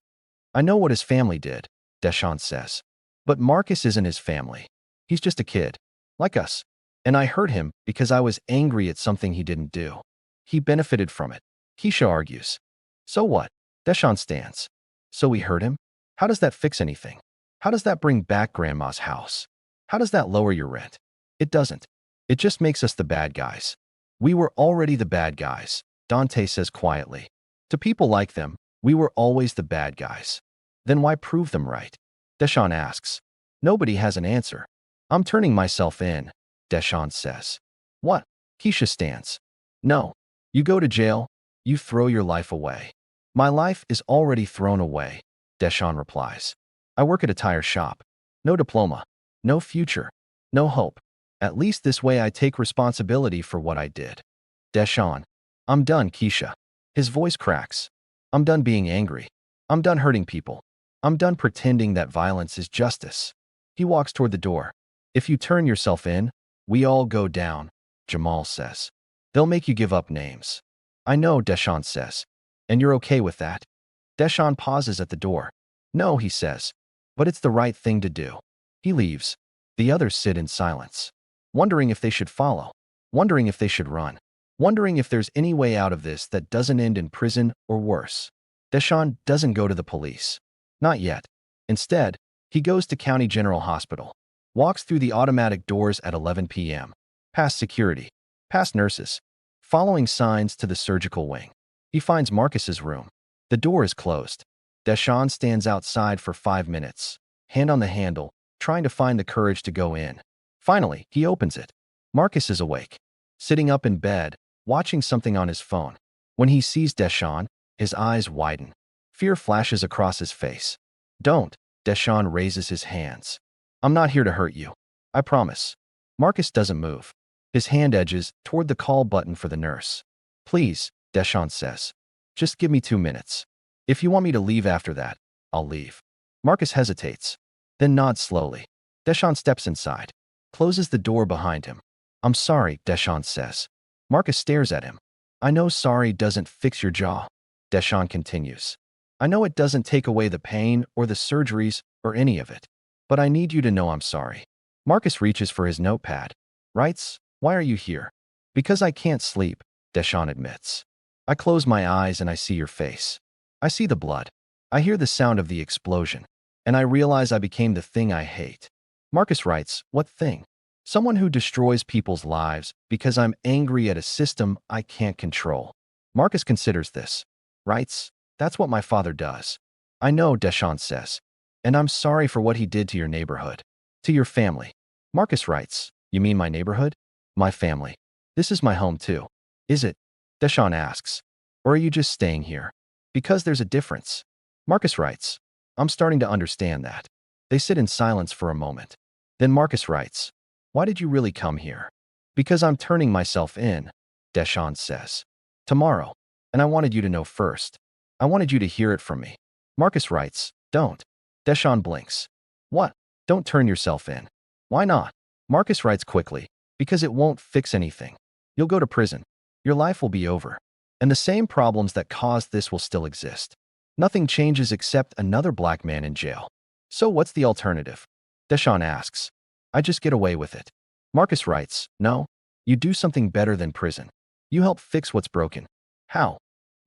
I know what his family did, Deshaun says. But Marcus isn't his family. He's just a kid. Like us. And I hurt him because I was angry at something he didn't do. He benefited from it. Keisha argues. So what? Deshaun stands. So we hurt him? How does that fix anything? How does that bring back Grandma's house? How does that lower your rent? It doesn't. It just makes us the bad guys. We were already the bad guys, Dante says quietly. To people like them, we were always the bad guys. Then why prove them right? Deshaun asks. Nobody has an answer. I'm turning myself in, Deshaun says. What? Keisha stands. No. You go to jail, you throw your life away. My life is already thrown away, Deshaun replies. I work at a tire shop. No diploma. No future. No hope. At least this way I take responsibility for what I did. Deshaun. I'm done, Keisha. His voice cracks. I'm done being angry. I'm done hurting people. I'm done pretending that violence is justice. He walks toward the door. If you turn yourself in, we all go down, Jamal says. They'll make you give up names. I know, Deshaun says. And you're okay with that? Deshaun pauses at the door. No, he says. But it's the right thing to do. He leaves. The others sit in silence, wondering if they should follow, wondering if they should run, wondering if there's any way out of this that doesn't end in prison or worse. Deshaun doesn't go to the police. Not yet. Instead, he goes to County General Hospital, walks through the automatic doors at 11 p.m., past security, past nurses, following signs to the surgical wing. He finds Marcus's room. The door is closed. Deshaun stands outside for 5 minutes, hand on the handle, trying to find the courage to go in. Finally, he opens it. Marcus is awake, sitting up in bed, watching something on his phone. When he sees Deshaun, his eyes widen. Fear flashes across his face. Don't, Deshaun raises his hands. I'm not here to hurt you. I promise. Marcus doesn't move. His hand edges toward the call button for the nurse. Please, Deshaun says. Just give me 2 minutes. If you want me to leave after that, I'll leave. Marcus hesitates, then nods slowly. Deshaun steps inside, closes the door behind him. I'm sorry, Deshaun says. Marcus stares at him. I know sorry doesn't fix your jaw, Deshaun continues. I know it doesn't take away the pain or the surgeries or any of it. But I need you to know I'm sorry. Marcus reaches for his notepad. Writes, why are you here? Because I can't sleep, Deshaun admits. I close my eyes and I see your face. I see the blood. I hear the sound of the explosion. And I realize I became the thing I hate. Marcus writes, what thing? Someone who destroys people's lives because I'm angry at a system I can't control. Marcus considers this. Writes, that's what my father does. I know, Deshaun says. And I'm sorry for what he did to your neighborhood. To your family. Marcus writes, you mean my neighborhood? My family. This is my home too. Is it? Deshaun asks. Or are you just staying here? Because there's a difference. Marcus writes, I'm starting to understand that. They sit in silence for a moment. Then Marcus writes, why did you really come here? Because I'm turning myself in, Deshaun says. Tomorrow. And I wanted you to know first. I wanted you to hear it from me. Marcus writes, don't. Deshawn blinks. What? Don't turn yourself in. Why not? Marcus writes quickly. Because it won't fix anything. You'll go to prison. Your life will be over. And the same problems that caused this will still exist. Nothing changes except another black man in jail. So what's the alternative? Deshawn asks. I just get away with it. Marcus writes, no, you do something better than prison. You help fix what's broken. How?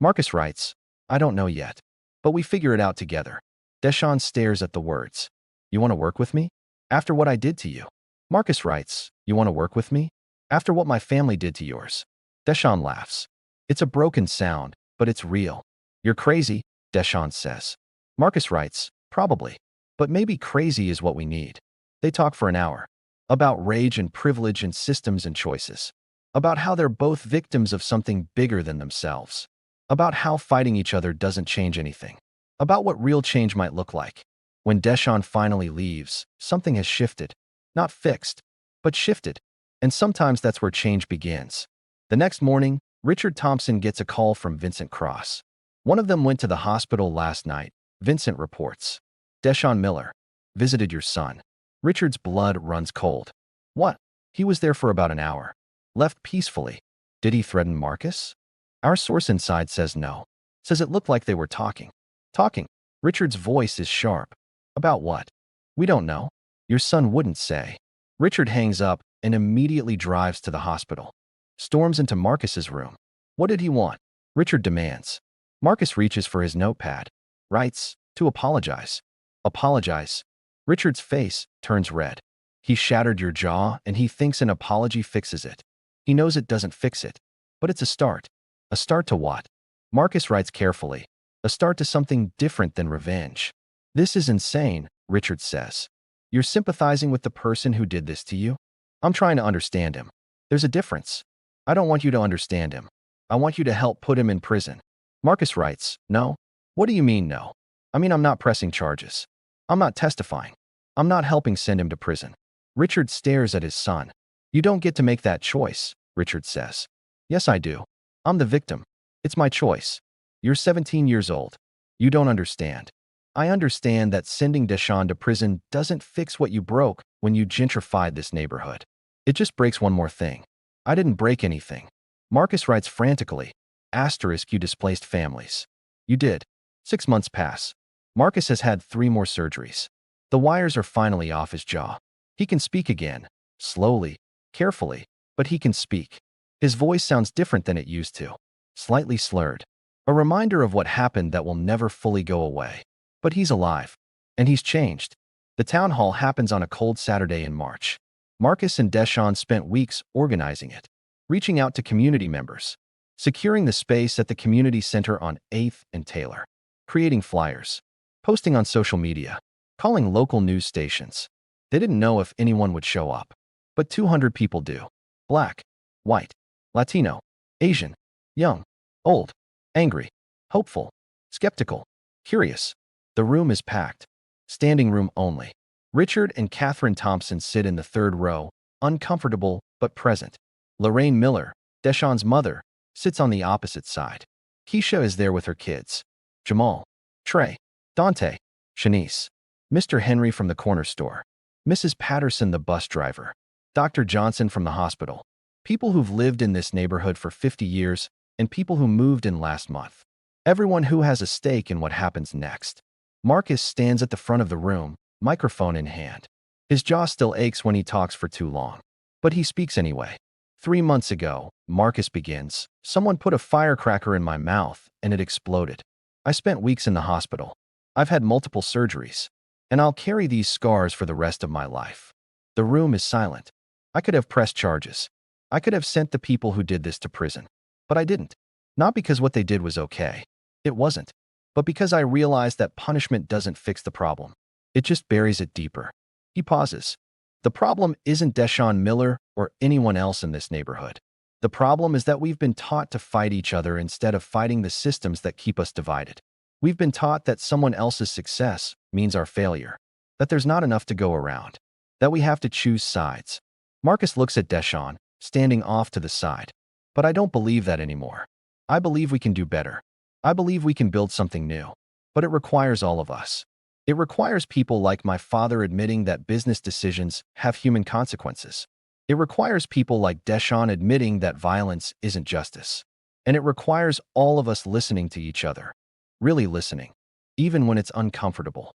Marcus writes, I don't know yet. But we figure it out together. Deshawn stares at the words. You want to work with me? After what I did to you. Marcus writes, you want to work with me? After what my family did to yours. Deshawn laughs. It's a broken sound, but it's real. You're crazy, Deshawn says. Marcus writes, probably. But maybe crazy is what we need. They talk for an hour. About rage and privilege and systems and choices. About how they're both victims of something bigger than themselves. About how fighting each other doesn't change anything. About what real change might look like. When Deshawn finally leaves, something has shifted. Not fixed, but shifted. And sometimes that's where change begins. The next morning, Richard Thompson gets a call from Vincent Cross. One of them went to the hospital last night, Vincent reports. Deshawn Miller visited your son. Richard's blood runs cold. What? He was there for about an hour. Left peacefully. Did he threaten Marcus? Our source inside says no. Says it looked like they were talking. Talking. Richard's voice is sharp. About what? We don't know. Your son wouldn't say. Richard hangs up and immediately drives to the hospital. Storms into Marcus's room. What did he want? Richard demands. Marcus reaches for his notepad. Writes, to apologize. Apologize. Richard's face turns red. He shattered your jaw and he thinks an apology fixes it. He knows it doesn't fix it. But it's a start. A start to what? Marcus writes carefully. A start to something different than revenge. This is insane, Richard says. You're sympathizing with the person who did this to you? I'm trying to understand him. There's a difference. I don't want you to understand him. I want you to help put him in prison. Marcus writes, no? What do you mean no? I mean I'm not pressing charges. I'm not testifying. I'm not helping send him to prison. Richard stares at his son. You don't get to make that choice, Richard says. Yes, I do. I'm the victim. It's my choice. You're 17 years old. You don't understand. I understand that sending Deshawn to prison doesn't fix what you broke when you gentrified this neighborhood. It just breaks one more thing. I didn't break anything. Marcus writes frantically. Asterisk, you displaced families. You did. 6 months pass. Marcus has had 3 more surgeries. The wires are finally off his jaw. He can speak again. Slowly, carefully, but he can speak. His voice sounds different than it used to. Slightly slurred. A reminder of what happened that will never fully go away. But he's alive. And he's changed. The town hall happens on a cold Saturday in March. Marcus and Deshawn spent weeks organizing it, reaching out to community members, securing the space at the community center on 8th and Taylor, creating flyers, posting on social media, calling local news stations. They didn't know if anyone would show up. But 200 people do. Black, white, Latino, Asian, young, old, angry, hopeful, skeptical, curious. The room is packed. Standing room only. Richard and Catherine Thompson sit in the 3rd row, uncomfortable but present. Lorraine Miller, Deshawn's mother, sits on the opposite side. Keisha is there with her kids. Jamal, Trey, Dante, Shanice, Mr. Henry from the corner store, Mrs. Patterson the bus driver, Dr. Johnson from the hospital, people who've lived in this neighborhood for 50 years, and people who moved in last month. Everyone who has a stake in what happens next. Marcus stands at the front of the room, microphone in hand. His jaw still aches when he talks for too long. But he speaks anyway. 3 months ago, Marcus begins, someone put a firecracker in my mouth and it exploded. I spent weeks in the hospital. I've had multiple surgeries. And I'll carry these scars for the rest of my life. The room is silent. I could have pressed charges. I could have sent the people who did this to prison. But I didn't. Not because what they did was okay. It wasn't. But because I realized that punishment doesn't fix the problem. It just buries it deeper. He pauses. The problem isn't Deshawn Miller or anyone else in this neighborhood. The problem is that we've been taught to fight each other instead of fighting the systems that keep us divided. We've been taught that someone else's success means our failure, that there's not enough to go around, that we have to choose sides. Marcus looks at Deshawn, standing off to the side. But I don't believe that anymore. I believe we can do better. I believe we can build something new. But it requires all of us. It requires people like my father admitting that business decisions have human consequences. It requires people like Deshawn admitting that violence isn't justice. And it requires all of us listening to each other. Really listening. Even when it's uncomfortable.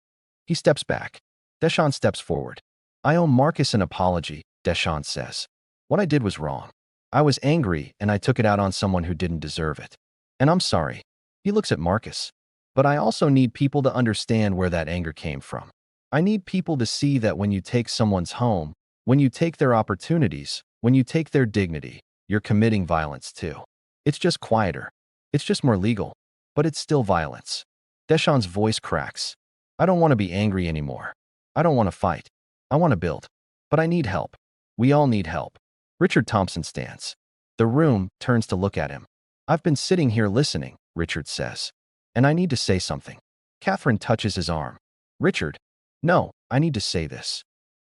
He steps back. Deshawn steps forward. I owe Marcus an apology, Deshawn says. What I did was wrong. I was angry and I took it out on someone who didn't deserve it. And I'm sorry. He looks at Marcus. But I also need people to understand where that anger came from. I need people to see that when you take someone's home, when you take their opportunities, when you take their dignity, you're committing violence too. It's just quieter. It's just more legal. But it's still violence. Deshawn's voice cracks. I don't want to be angry anymore. I don't want to fight. I want to build. But I need help. We all need help. Richard Thompson stands. The room turns to look at him. I've been sitting here listening, Richard says. And I need to say something. Catherine touches his arm. Richard. No, I need to say this.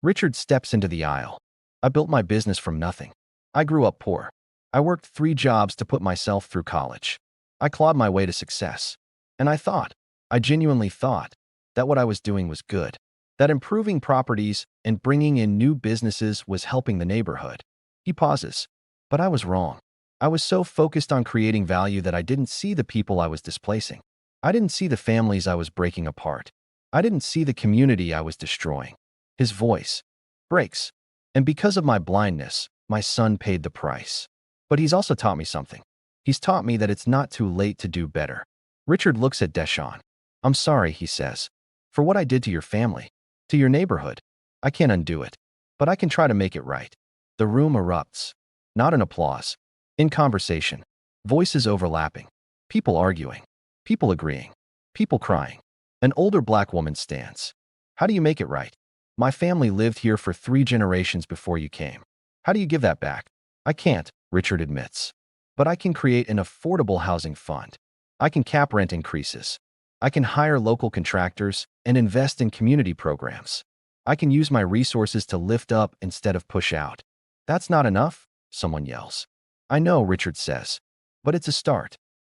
Richard steps into the aisle. I built my business from nothing. I grew up poor. I worked 3 jobs to put myself through college. I clawed my way to success. And I genuinely thought, that what I was doing was good. That improving properties and bringing in new businesses was helping the neighborhood. He pauses. But I was wrong. I was so focused on creating value that I didn't see the people I was displacing. I didn't see the families I was breaking apart. I didn't see the community I was destroying. His voice breaks. And because of my blindness, my son paid the price. But he's also taught me something. He's taught me that it's not too late to do better. Richard looks at Deshawn. I'm sorry, he says, for what I did to your family, to your neighborhood. I can't undo it, but I can try to make it right. The room erupts. Not in applause. In conversation. Voices overlapping. People arguing. People agreeing. People crying. An older black woman stands. How do you make it right? My family lived here for 3 generations before you came. How do you give that back? I can't, Richard admits. But I can create an affordable housing fund. I can cap rent increases. I can hire local contractors and invest in community programs. I can use my resources to lift up instead of push out. That's not enough, someone yells. I know, Richard says, but it's a start.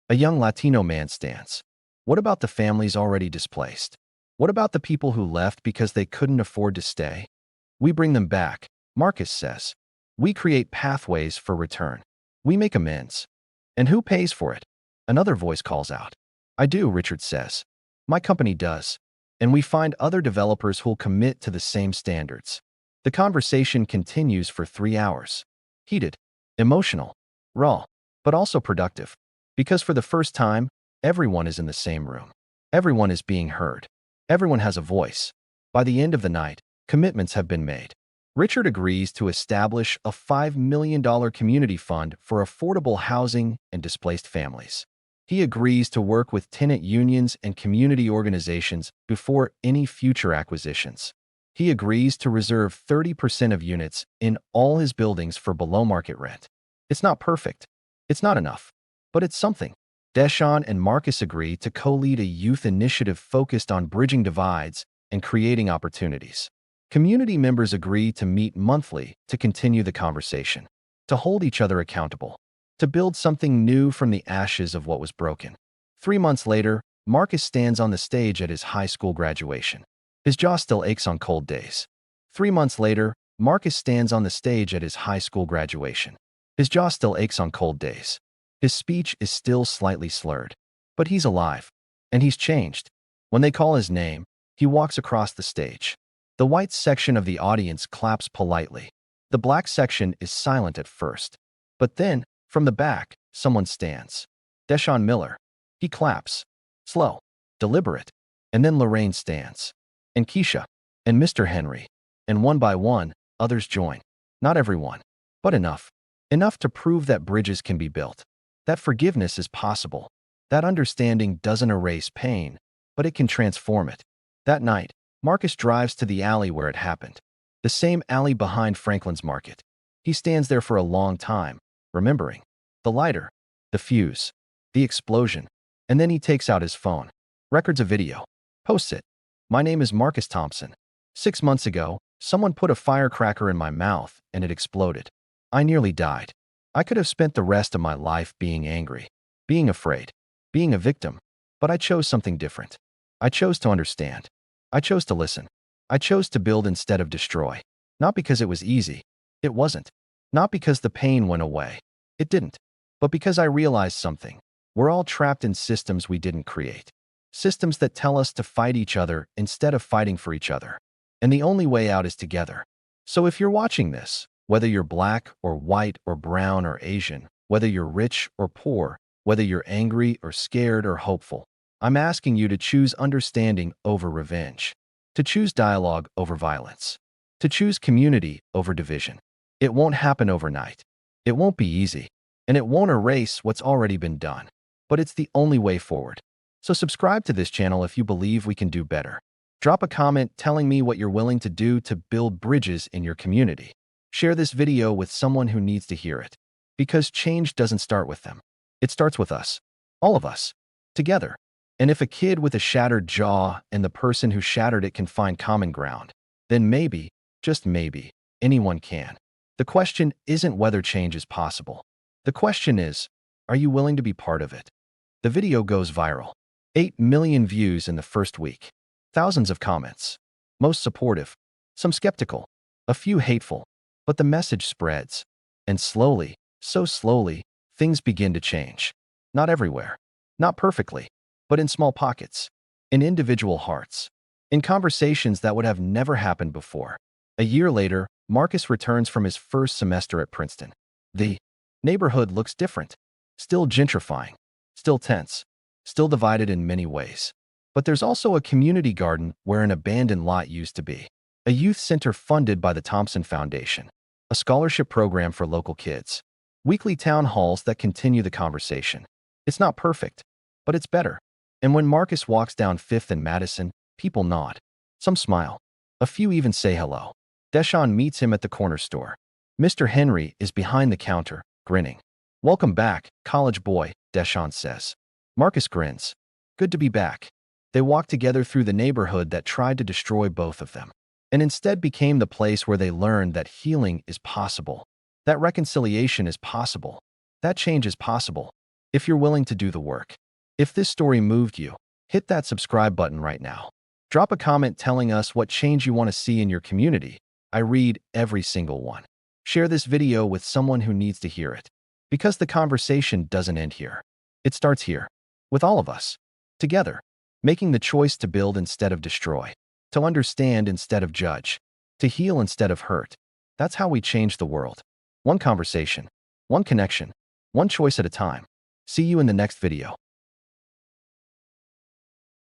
A young Latino man stands. What about the families already displaced? What about the people who left because they couldn't afford to stay? We bring them back, Marcus says. We create pathways for return. We make amends. And who pays for it? Another voice calls out. I do, Richard says. My company does. And we find other developers who'll commit to the same standards. The conversation continues for 3 hours. Heated, emotional, raw, but also productive. Because for the first time, everyone is in the same room. Everyone is being heard. Everyone has a voice. By the end of the night, commitments have been made. Richard agrees to establish a $5 million community fund for affordable housing and displaced families. He agrees to work with tenant unions and community organizations before any future acquisitions. He agrees to reserve 30% of units in all his buildings for below-market rent. It's not perfect. It's not enough. But it's something. Deshawn and Marcus agree to co-lead a youth initiative focused on bridging divides and creating opportunities. Community members agree to meet monthly to continue the conversation, to hold each other accountable, to build something new from the ashes of what was broken. 3 months later, Marcus stands on the stage at his high school graduation. His jaw still aches on cold days. 3 months later, Marcus stands on the stage at his high school graduation. His jaw still aches on cold days. His speech is still slightly slurred. But he's alive. And he's changed. When they call his name, he walks across the stage. The white section of the audience claps politely. The black section is silent at first. But then, from the back, someone stands. Deshawn Miller. He claps. Slow. Deliberate. And then Lorraine stands. And Keisha. And Mr. Henry. And one by one, others join. Not everyone. But enough. Enough to prove that bridges can be built. That forgiveness is possible. That understanding doesn't erase pain, but it can transform it. That night, Marcus drives to the alley where it happened. The same alley behind Franklin's Market. He stands there for a long time, remembering. The lighter, the fuse, the explosion. And then he takes out his phone. Records a video. Posts it. My name is Marcus Thompson. 6 months ago, someone put a firecracker in my mouth and it exploded. I nearly died. I could have spent the rest of my life being angry, being afraid, being a victim. But I chose something different. I chose to understand. I chose to listen. I chose to build instead of destroy. Not because it was easy. It wasn't. Not because the pain went away. It didn't. But because I realized something. We're all trapped in systems we didn't create. Systems that tell us to fight each other instead of fighting for each other. And the only way out is together. So if you're watching this, whether you're black or white or brown or Asian, whether you're rich or poor, whether you're angry or scared or hopeful, I'm asking you to choose understanding over revenge, to choose dialogue over violence, to choose community over division. It won't happen overnight. It won't be easy, and it won't erase what's already been done. But it's the only way forward. So subscribe to this channel if you believe we can do better. Drop a comment telling me what you're willing to do to build bridges in your community. Share this video with someone who needs to hear it. Because change doesn't start with them. It starts with us. All of us. Together. And if a kid with a shattered jaw and the person who shattered it can find common ground, then maybe, just maybe, anyone can. The question isn't whether change is possible. The question is, are you willing to be part of it? The video goes viral. 8 million views in the first week. Thousands of comments. Most supportive. Some skeptical. A few hateful. But the message spreads. And slowly, so slowly, things begin to change. Not everywhere. Not perfectly. But in small pockets. In individual hearts. In conversations that would have never happened before. A year later, Marcus returns from his first semester at Princeton. The neighborhood looks different. Still gentrifying. Still tense. Still divided in many ways. But there's also a community garden where an abandoned lot used to be. A youth center funded by the Thompson Foundation. A scholarship program for local kids. Weekly town halls that continue the conversation. It's not perfect, but it's better. And when Marcus walks down 5th and Madison, people nod. Some smile. A few even say hello. Deshaun meets him at the corner store. Mr. Henry is behind the counter, grinning. "Welcome back, college boy," Deshaun says. Marcus grins. "Good to be back." They walk together through the neighborhood that tried to destroy both of them, and instead became the place where they learned that healing is possible, that reconciliation is possible, that change is possible, if you're willing to do the work. If this story moved you, hit that subscribe button right now. Drop a comment telling us what change you want to see in your community. I read every single one. Share this video with someone who needs to hear it. Because the conversation doesn't end here. It starts here. With all of us. Together. Making the choice to build instead of destroy. To understand instead of judge. To heal instead of hurt. That's how we change the world. One conversation. One connection. One choice at a time. See you in the next video.